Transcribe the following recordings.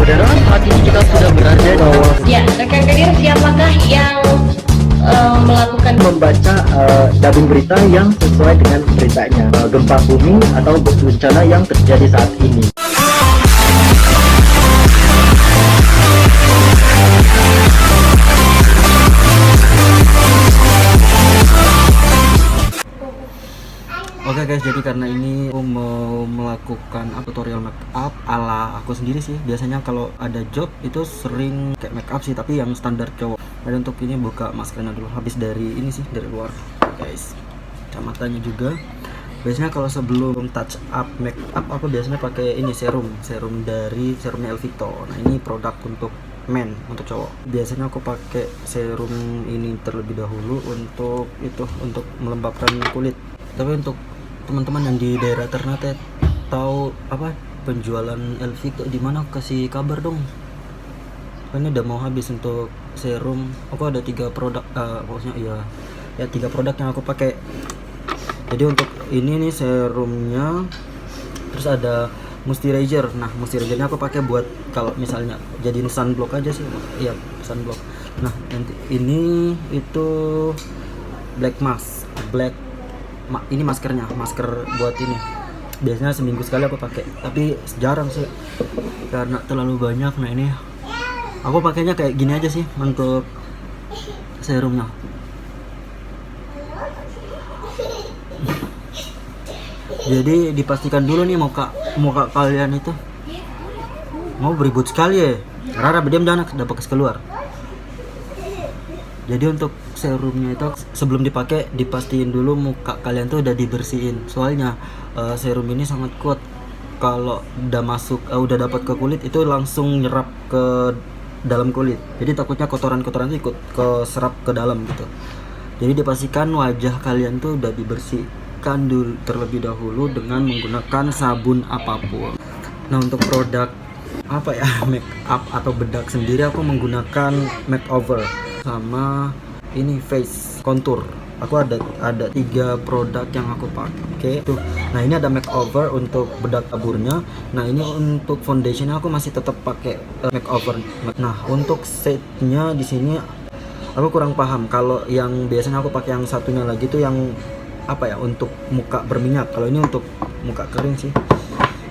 Saudara, saat ini kita sudah berada di Ya, rekan Kadir, siapakah yang melakukan membaca dubbing berita yang sesuai dengan beritanya. Gempa bumi atau bencana yang terjadi saat ini. Oke guys, jadi karena ini aku mau melakukan tutorial make up ala aku sendiri sih. Biasanya kalau ada job itu sering kayak make up sih, tapi yang standar cowok. Dan untuk ini buka maskernya dulu, habis dari ini sih, dari luar guys. Kacamatanya juga. Biasanya kalau sebelum touch up make up aku biasanya pakai ini serumnya Elvito. Nah ini produk untuk men, untuk cowok. Biasanya aku pakai serum ini terlebih dahulu untuk melembabkan kulit. Tapi untuk teman-teman yang di daerah Ternate tahu apa penjualan Elvito di mana, kasih kabar dong. Ini udah mau habis untuk serum. Aku ada 3 produk, pokoknya ya 3 produk yang aku pakai. Jadi untuk ini nih serumnya, terus ada moisturizer. Nah moisturizernya aku pakai buat kalau misalnya jadiin sunblock aja sih. Iya sunblock. Nah nanti ini itu ini maskernya, masker buat ini. Biasanya seminggu sekali aku pakai, tapi jarang sih karena terlalu banyak. Nah ini aku pakainya kayak gini aja sih untuk serumnya. Jadi dipastikan dulu nih muka kalian itu mau beribut sekali ya. Rara berdiam, jangan dapat keluar. Jadi untuk serumnya itu sebelum dipakai dipastiin dulu muka kalian tuh udah dibersihin. Soalnya serum ini sangat kuat. Kalau udah masuk, udah dapat ke kulit itu langsung nyerap ke dalam kulit. Jadi takutnya kotoran-kotoran itu ikut ke serap ke dalam gitu. Jadi dipastikan wajah kalian tuh udah dibersihkan dulu terlebih dahulu dengan menggunakan sabun apapun. Nah untuk produk apa ya, make up atau bedak sendiri aku menggunakan makeover sama ini face contour. Aku ada 3 produk yang aku pakai tuh. Nah ini ada makeover untuk bedak taburnya. Nah ini untuk foundationnya aku masih tetap pakai makeover. Nah untuk setnya di sini aku kurang paham. Kalau yang biasanya aku pakai yang satunya lagi tuh yang apa ya, untuk muka berminyak. Kalau ini untuk muka kering sih.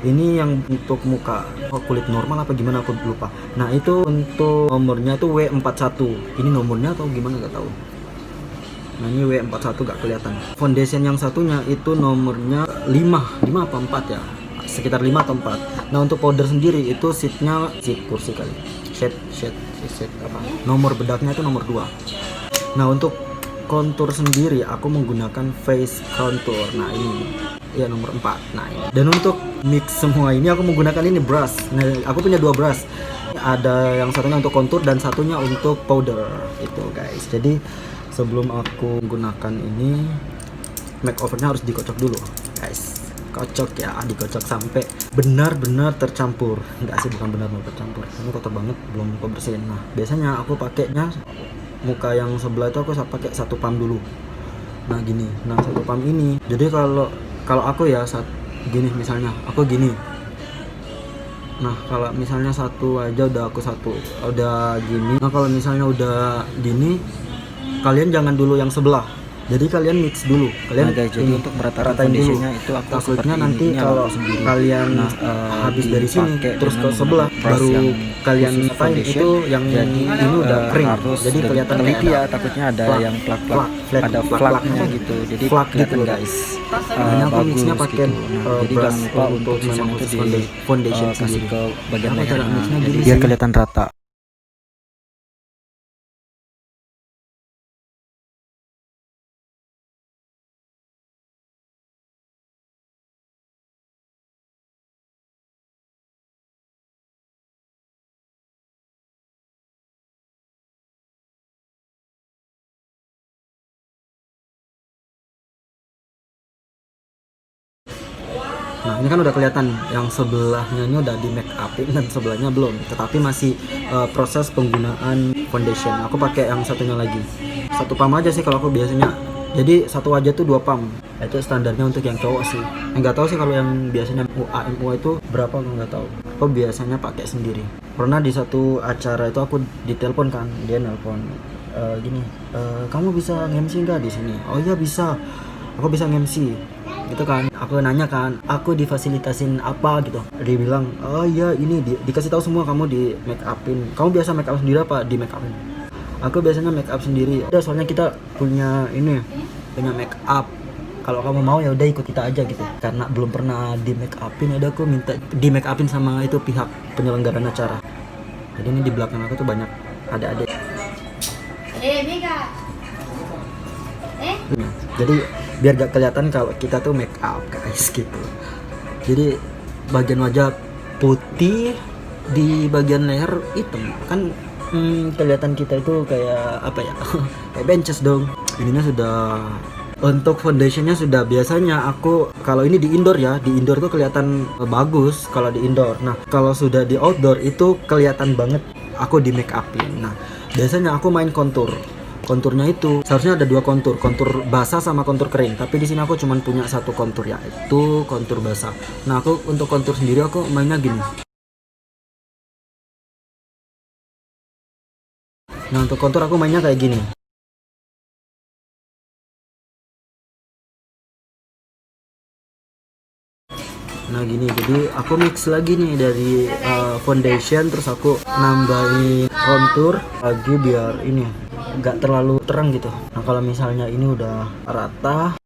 Ini yang untuk muka kulit normal apa gimana aku lupa. Nah itu untuk nomornya tuh W41. Ini nomornya atau gimana gak tahu. Nah ini W41 gak kelihatan. Foundation yang satunya itu nomornya 5 apa 4 ya, sekitar 5 atau 4. Nah untuk powder sendiri itu sheetnya kursi kali, shade apa, nomor bedaknya itu nomor 2. Nah untuk contour sendiri aku menggunakan face contour. Nah ini ya nomor 4. Nah ini. Dan untuk mix semua ini aku menggunakan ini brush. Nah aku punya 2 brush, ada yang satunya untuk contour dan satunya untuk powder itu guys. Jadi sebelum aku menggunakan ini, makeovernya harus dikocok dulu guys. Kocok ya, dikocok sampai benar-benar tercampur. Enggak sih, bukan benar-benar tercampur, ini kotor banget, belum aku bersihin. Nah biasanya aku pakainya muka yang sebelah itu aku pakai 1 pump dulu. Nah gini, nah 1 pump ini. Jadi kalau aku ya gini, misalnya aku gini. Nah kalau misalnya satu aja udah aku udah gini. Nah kalau misalnya udah gini, kalian jangan dulu yang sebelah. Jadi kalian mix dulu. Kalian guys, jadi untuk meratakan foundationnya itu aku takutnya nanti ini kalau kalian habis dari sini terus ke sebelah baru kalian ratain itu yang ini udah kering. Jadi kelihatan teliti ya, takutnya ada yang plak-plak, ada flaknya gitu. Jadi flak gitu guys. Ini aku mixnya pakai Jadi jangan lupa untuk memang itu di foundation kasih ke bagian Aku cara mixnya lehernya, gini biar sih. kelihatan rata. Nah ini kan udah kelihatan yang sebelahnya ini udah di make upin dan sebelahnya belum, tetapi masih proses penggunaan foundation. Aku pakai yang satunya lagi, 1 pump aja sih kalau aku biasanya. Jadi satu wajah tuh 2 pump. Itu standarnya untuk yang cowok sih. Nggak tahu sih kalau yang biasanya UA MUA itu berapa, nggak tahu. Aku biasanya pakai sendiri. Pernah di satu acara itu aku ditelepon kan, dia nelpon gini, kamu bisa nge-MC nggak di sini? Oh iya bisa, aku bisa nge-MC gitu kan. Aku nanya kan, aku difasilitasin apa gitu. Dia bilang, oh iya ini dikasih tahu semua, kamu di make upin. Kamu biasa make up sendiri apa di make upin? Aku biasanya make up sendiri. Udah, soalnya kita punya ini, punya make up. Kalau kamu mau ya udah ikut kita aja gitu. Karena belum pernah di make upin, ada aku minta di make upin sama itu pihak penyelenggaraan acara. Jadi ini di belakang aku tuh banyak adik-adik. Jadi biar gak kelihatan kalau kita tuh make up guys gitu. Jadi bagian wajah putih, di bagian leher hitam kan, kelihatan kita itu kayak apa ya? Kayak benches dong. Ininya sudah, untuk foundationnya sudah. Biasanya aku kalau ini di indoor ya, di indoor tuh kelihatan bagus kalau di indoor. Nah kalau sudah di outdoor itu kelihatan banget aku di make upin. Nah biasanya aku main kontur. Konturnya itu seharusnya ada dua kontur basah sama kontur kering. Tapi di sini aku cuma punya satu kontur, yaitu kontur basah. Nah aku untuk kontur sendiri aku mainnya gini. Nah untuk kontur aku mainnya kayak gini. Nah gini, jadi aku mix lagi nih dari foundation, terus aku nambahin kontur lagi biar ini nggak terlalu terang gitu. Nah kalau misalnya ini udah rata,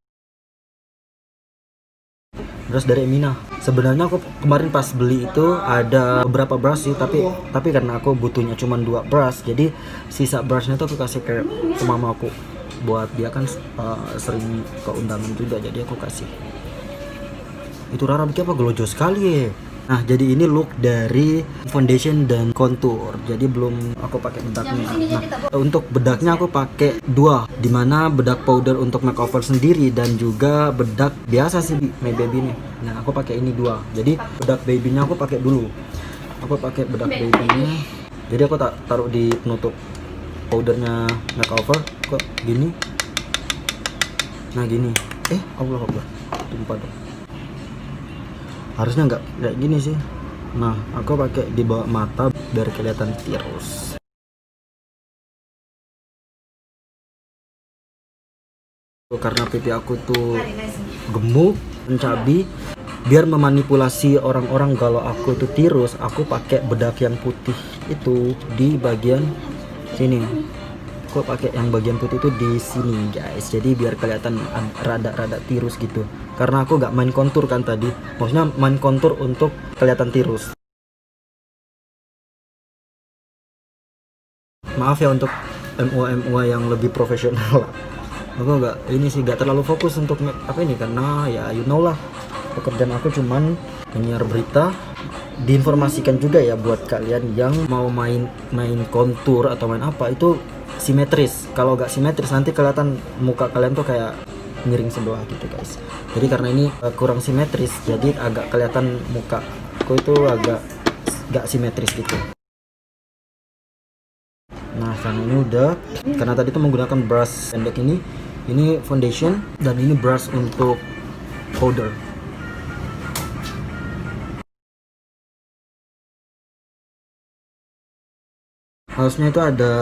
brush dari Emina. Sebenarnya aku kemarin pas beli itu ada beberapa brush sih, tapi karena aku butuhnya cuma 2 brush, jadi sisa brushnya tuh aku kasih ke mama aku, buat dia kan sering ke undangan juga, jadi aku kasih. Itu Rara bikin apa gelojo sekali ya. Nah jadi ini look dari foundation dan contour. Jadi belum aku pakai bedaknya. Nah untuk bedaknya aku pakai 2, dimana bedak powder untuk makeover sendiri dan juga bedak biasa sih my baby nih. Nah aku pakai ini 2. Jadi bedak babynya aku pakai dulu. Aku pakai bedak babynya. Jadi aku taruh di penutup powdernya makeover kok gini. Nah gini. Allah Akbar. Tumpah dong. Harusnya nggak kayak gini sih. Nah aku pakai di bawah mata biar kelihatan tirus. Karena pipi aku tuh gemuk, mencabi, biar memanipulasi orang-orang kalau aku tuh tirus, aku pakai bedak yang putih itu di bagian sini. Aku pakai yang bagian putih itu di sini guys, jadi biar kelihatan rada-rada tirus gitu. Karena aku gak main kontur kan tadi, maksudnya main kontur untuk kelihatan tirus. Maaf ya untuk MUA yang lebih profesional. Aku gak terlalu fokus untuk apa ini, karena ya you know lah, pekerjaan aku cuman penyiar berita. Diinformasikan juga ya buat kalian yang mau main kontur atau main apa itu simetris. Kalau gak simetris nanti kelihatan muka kalian tuh kayak miring sebelah gitu guys. Jadi karena ini kurang simetris, jadi agak kelihatan muka aku itu agak gak simetris gitu. Nah karena ini udah, karena tadi tuh menggunakan brush pendek ini foundation, dan ini brush untuk powder. Harusnya itu ada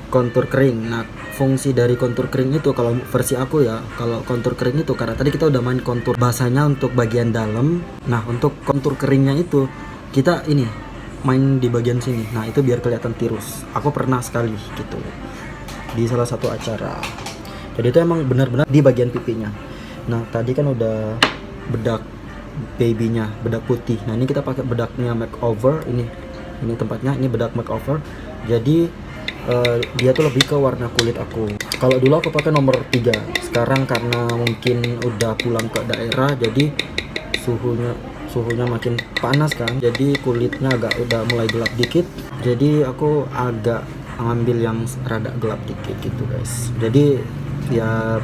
kontur kering. Nah fungsi dari kontur kering itu kalau versi aku ya, kalau kontur kering itu karena tadi kita udah main kontur basahnya untuk bagian dalam. Nah untuk kontur keringnya itu kita ini main di bagian sini. Nah itu biar kelihatan tirus. Aku pernah sekali gitu di salah satu acara. Jadi itu emang benar-benar di bagian pipinya. Nah tadi kan udah bedak babynya, bedak putih. Nah ini kita pakai bedaknya makeover. Ini tempatnya, ini bedak makeover. Jadi dia tuh lebih ke warna kulit aku. Kalau dulu aku pakai nomor 3. Sekarang karena mungkin udah pulang ke daerah, jadi suhunya makin panas kan. Jadi kulitnya agak udah mulai gelap dikit. Jadi aku agak ngambil yang rada gelap dikit gitu guys. Jadi ya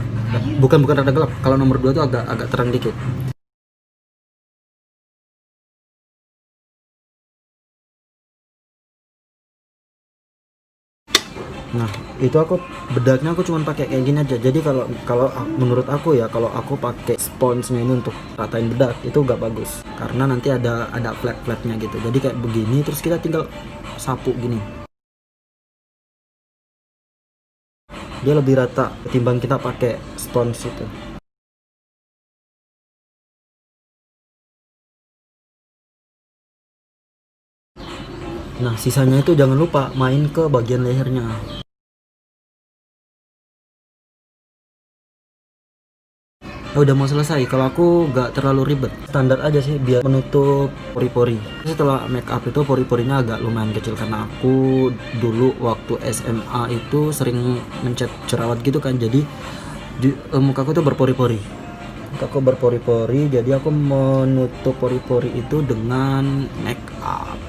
bukan rada gelap. Kalau nomor 2 tuh agak terang dikit. Nah, itu aku bedaknya aku cuman pakai kayak gini aja. Jadi kalau kalau menurut aku ya, kalau aku pakai sponsnya ini untuk ratain bedak itu gak bagus. Karena nanti ada flat-flatnya gitu. Jadi kayak begini terus kita tinggal sapu gini. Dia lebih rata ketimbang kita pakai spons itu. Nah, sisanya itu jangan lupa main ke bagian lehernya. Udah mau selesai. Kalau aku nggak terlalu ribet, standar aja sih biar menutup pori-pori. Setelah make up itu pori-porinya agak lumayan kecil karena aku dulu waktu SMA itu sering mencet jerawat gitu kan, jadi mukaku tuh berpori-pori. Mukaku berpori-pori, jadi aku menutup pori-pori itu dengan make up.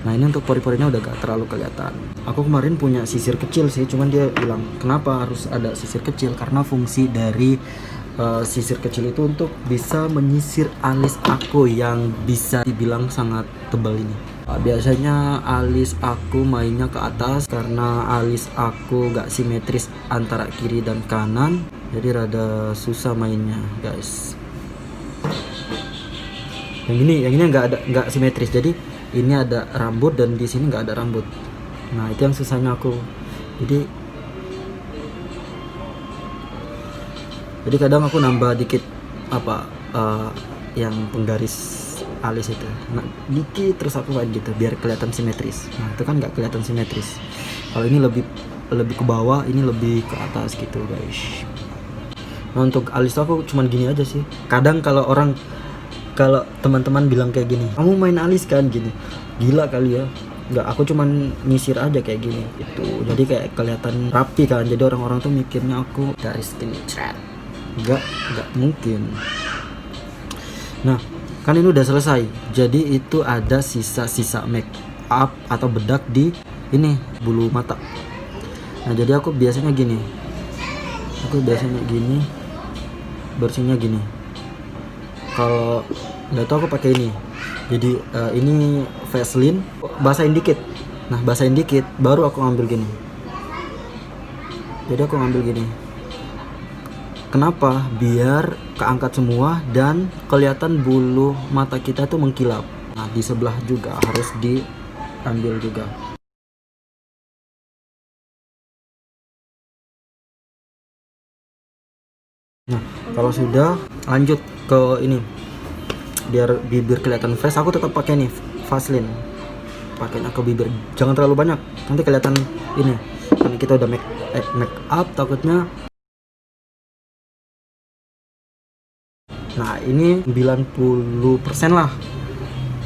Nah, ini untuk pori-porinya udah gak terlalu kelihatan. Aku kemarin punya sisir kecil sih, cuman dia bilang kenapa harus ada sisir kecil, karena fungsi dari sisir kecil itu untuk bisa menyisir alis aku yang bisa dibilang sangat tebal ini. Biasanya alis aku mainnya ke atas karena alis aku gak simetris antara kiri dan kanan, jadi rada susah mainnya guys. Yang ini nggak simetris, jadi ini ada rambut dan di sini nggak ada rambut. Nah, itu yang susahnya aku. Jadi kadang aku nambah dikit yang penggaris alis itu, nah, dikit terus aku main gitu biar kelihatan simetris. Nah, itu kan nggak kelihatan simetris. Kalau ini lebih ke bawah, ini lebih ke atas gitu guys. Nah, untuk alis aku cuman gini aja sih. Kadang kalau teman-teman bilang kayak gini, kamu main alis kan gini, gila kali ya. Nggak, aku cuman nyisir aja kayak gini gitu, jadi kayak kelihatan rapi kan, jadi orang-orang tuh mikirnya aku garis skinny thread. Nggak mungkin. Nah, kan ini udah selesai, jadi itu ada sisa-sisa make up atau bedak di ini bulu mata. Nah, jadi aku biasanya gini, bersihnya gini. Kalau nggak tahu aku pakai ini, jadi ini Vaseline, basahin dikit. Nah, basahin dikit baru aku ngambil gini. Jadi aku ngambil gini, kenapa? Biar keangkat semua dan kelihatan bulu mata kita tuh mengkilap. Nah, di sebelah juga harus diambil juga. Nah, kalau sudah, lanjut ke ini. Biar bibir kelihatan fresh, aku tetap pakai nih Vaseline. Pakainya ke bibir, jangan terlalu banyak, nanti kelihatan ini. Karena kita udah make up, takutnya. Nah, ini 90% lah.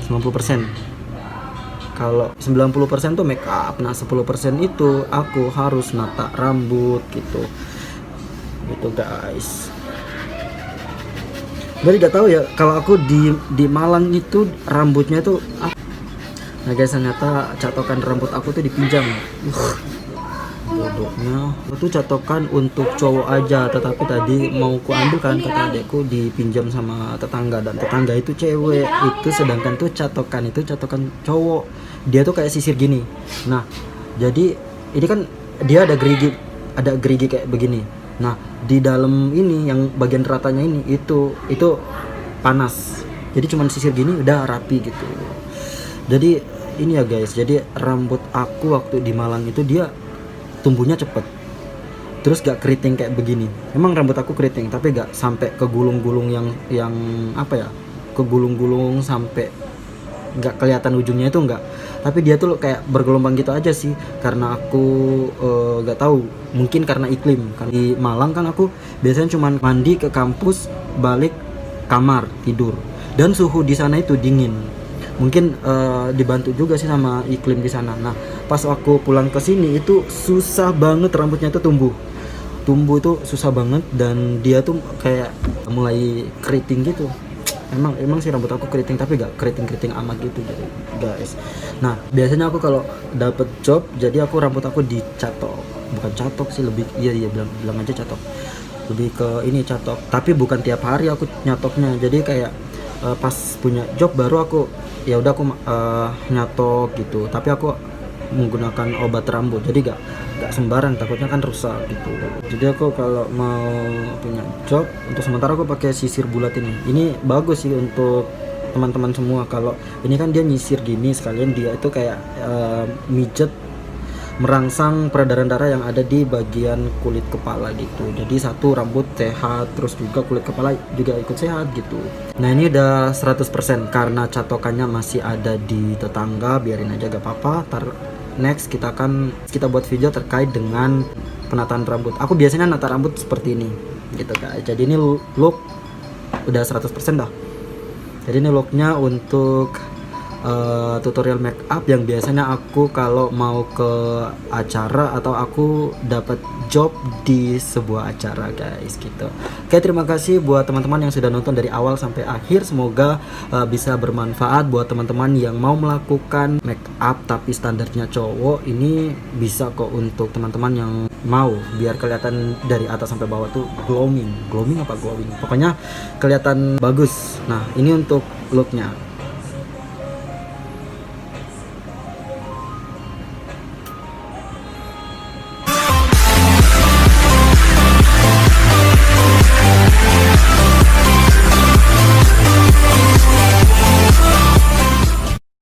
90%. Kalau 90% tuh make up. Nah, 10% itu aku harus nata rambut gitu. Gitu guys. Jadi gak tahu ya, kalau aku di Malang itu rambutnya itu nah guys, ternyata catokan rambut aku tuh dipinjam. Bodohnya, itu catokan untuk cowok aja, tetapi tadi mau ku ambil kan, kata adekku dipinjam sama tetangga, dan tetangga itu cewek itu, sedangkan tuh catokan cowok, dia tuh kayak sisir gini. Nah, jadi ini kan dia ada gerigi kayak begini. Nah, di dalam ini yang bagian ratanya ini itu panas. Jadi cuman sisir gini udah rapi gitu. Jadi ini ya guys, jadi rambut aku waktu di Malang itu dia tumbuhnya cepet. Terus gak keriting kayak begini. Emang rambut aku keriting, tapi gak sampai ke gulung-gulung yang apa ya? Ke gulung-gulung sampai gak kelihatan ujungnya itu enggak. Tapi dia tuh kayak bergelombang gitu aja sih, karena aku gak tahu, mungkin karena iklim. Kan di Malang kan aku biasanya cuman mandi ke kampus, balik kamar tidur, dan suhu di sana itu dingin. Mungkin dibantu juga sih sama iklim di sana. Nah, pas aku pulang ke sini itu susah banget rambutnya itu tumbuh itu susah banget, dan dia tuh kayak mulai keriting gitu. Emang sih rambut aku keriting, tapi gak keriting amat gitu guys. Nah, biasanya aku kalau dapet job, jadi aku rambut aku dicatok, bukan catok sih, lebih iya bilang aja catok, lebih ke ini catok, tapi bukan tiap hari aku nyatoknya. Jadi kayak pas punya job baru aku ya udah aku nyatok gitu, tapi aku menggunakan obat rambut, jadi gak sembarang, takutnya kan rusak gitu. Jadi aku kalau mau punya job, untuk sementara aku pakai sisir bulat ini bagus sih untuk teman-teman semua. Kalau ini kan dia nyisir gini, sekalian dia itu kayak mijet, merangsang peredaran darah yang ada di bagian kulit kepala gitu. Jadi satu, rambut sehat, terus juga kulit kepala juga ikut sehat gitu. Nah ini udah 100% karena catokannya masih ada di tetangga, biarin aja gak apa-apa. Next kita buat video terkait dengan penataan rambut. Aku biasanya nata rambut seperti ini gitu guys. Jadi ini look udah 100% dah. Jadi ini looknya untuk tutorial make up yang biasanya aku kalau mau ke acara atau aku dapat job di sebuah acara guys gitu. Oke, terima kasih buat teman-teman yang sudah nonton dari awal sampai akhir. Semoga bisa bermanfaat buat teman-teman yang mau melakukan make up tapi standarnya cowok. Ini bisa kok untuk teman-teman yang mau biar kelihatan dari atas sampai bawah tuh glowing pokoknya kelihatan bagus. Nah ini untuk looknya.